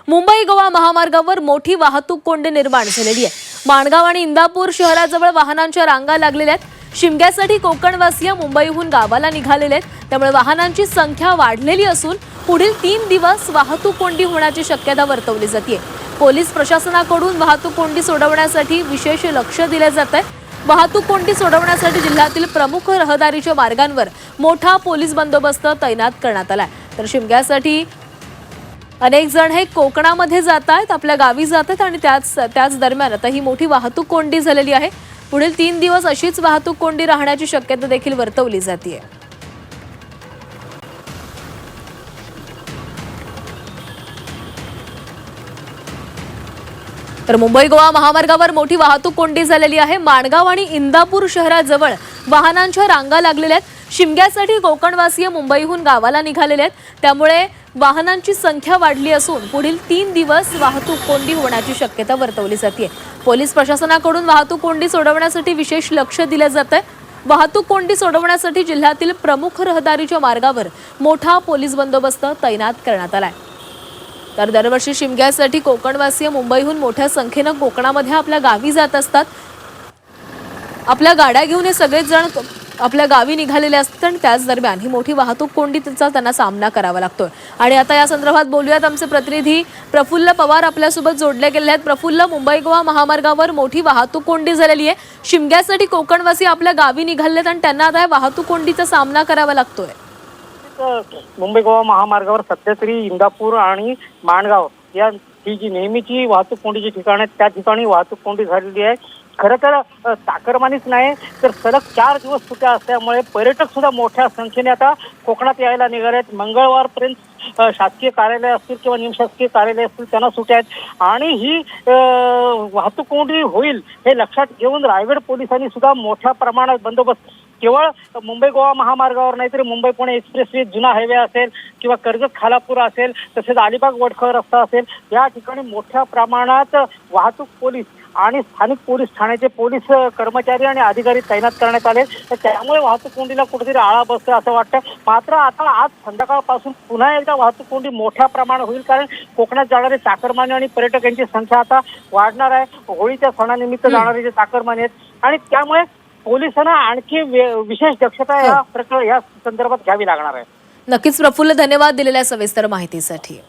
मुंबई गोवा महामार्गावर मोठी वाहतूक कोंडी निर्माण झालेली आहे। माणगाव आणि इंदापूर शहराजवळ वाहनांच्या रांगा लागलेल्या आहेत। शिमग्यासाठी कोकणवासीय मुंबईहून गावाला निघालेले आहेत, त्यामुळे वाहनांची संख्या वाढलेली असून पुढील 3 दिवस वाहतूक कोंडी होण्याची शक्यता वर्तवली जाते। पोलीस प्रशासनाकडून वाहतूक कोंडी सोडवण्यासाठी विशेष लक्ष दिले जात आहे। वाहतूक कोंडी सोडवण्यासाठी जिल्ह्यातील प्रमुख रहदारीच्या मार्गांवर मोठा पोलीस बंदोबस्त तैनात करण्यात आलाय। तर शिमग्यासाठी अनेक जण हे कोकणामध्ये जात आहेत, आपल्या गावी जात आहेत आणि त्याच दरम्यान आता ही मोठी वाहतूक कोंडी झालेली आहे। पुढील 3 दिवस अशीच वाहतूक कोंडी राहण्याची शक्यता देखील वर्तवली जाते। तर मुंबई गोवा महामार्गावर मोठी वाहतूक कोंडी झालेली आहे। माणगाव आणि इंदापूर शहराजवळ वाहनांच्या रांगा लागलेल्या आहेत। शिमग्यासाठी कोकणवासीय मुंबईहून गावाला निघालेले आहेत, त्यामुळे वाहनांची संख्या वाढली असून पुढील 3 दिवस वाहतूक कोंडी होण्याची शक्यता वर्तवली जाते। पोलीस प्रशासनाकडून वाहतूक कोंडी सोडवण्यासाठी विशेष लक्ष दिले जाते। वाहतूक कोंडी सोडवण्यासाठी जिल्ह्यातील प्रमुख रहदारीच्या मार्गावर मोठा पोलीस बंदोबस्त तैनात करण्यात आलाय। तर दरवर्षी शिमग्यासाठी कोकणवासीय मुंबईहून मोठ्या संख्येने कोकणामध्ये आपल्या गावी जात असतात। आपल्या गाड्या घेऊन हे सगळेच जण आपल्या गावी निघालेले असतात आणि त्याच दरम्यान ही मोठी वाहतूक कोंडीचा त्यांना सामना करावा लागतोय। आणि आता या संदर्भात बोलूयात, आमचे प्रतिनिधी प्रफुल्ल पवार आपल्यासोबत जोडले गेले आहेत। प्रफुल्ल, मुंबई गोवा महामार्गावर मोठी वाहतूक कोंडी झालेली आहे। शिमग्यासाठी कोकणवासी आपल्या गावी निघालेत आणि त्यांना आता वाहतूक कोंडीचा सामना करावा लागतोय। मुंबई गोवा महामार्गावर सध्या तरी इंदापूर आणि माणगाव या ही जी नेहमीची वाहतूक कोंडीची ठिकाण आहेत त्या ठिकाणी वाहतूक कोंडी झालेली आहे। खरं तर चाकरमानीच नाही तर सलग 4 दिवस सुट्ट्या असल्यामुळे पर्यटक सुद्धा मोठ्या संख्येने आता कोकणात यायला निघाले आहेत। मंगळवारपर्यंत शासकीय कार्यालय असतील किंवा निमशासकीय कार्यालय असतील त्यांना सुट्ट्या आहेत आणि ही वाहतूक कोंडी होईल हे लक्षात घेऊन रायगड पोलिसांनी सुद्धा मोठ्या प्रमाणात बंदोबस्त केवळ मुंबई गोवा महामार्गावर नाही तर मुंबई पुणे एक्सप्रेसवे जुना हायवे असेल किंवा कर्जत खालापूर असेल तसेच अलिबाग वडखळ रस्ता असेल या ठिकाणी मोठ्या प्रमाणात वाहतूक पोलीस आणि स्थानिक पोलीस ठाण्याचे पोलीस कर्मचारी आणि अधिकारी तैनात करण्यात आले। तर त्यामुळे वाहतूक कोंडीला कुठेतरी आळा बसतोय असं वाटतं। मात्र आता आज संध्याकाळपासून पुन्हा एकदा वाहतूक कोंडी मोठ्या प्रमाणात होईल, कारण कोकणात जाणारे चाकरमानी आणि पर्यटक यांची संख्या आता वाढणार आहे। होळीच्या सणानिमित्त जाणारे जे चाकरमानी आहेत आणि त्यामुळे पोलिसांना आणखी विशेष दक्षता या संदर्भात घ्यावी लागणार आहे। नक्कीच प्रफुल्ल, धन्यवाद दिलेल्या सविस्तर माहितीसाठी।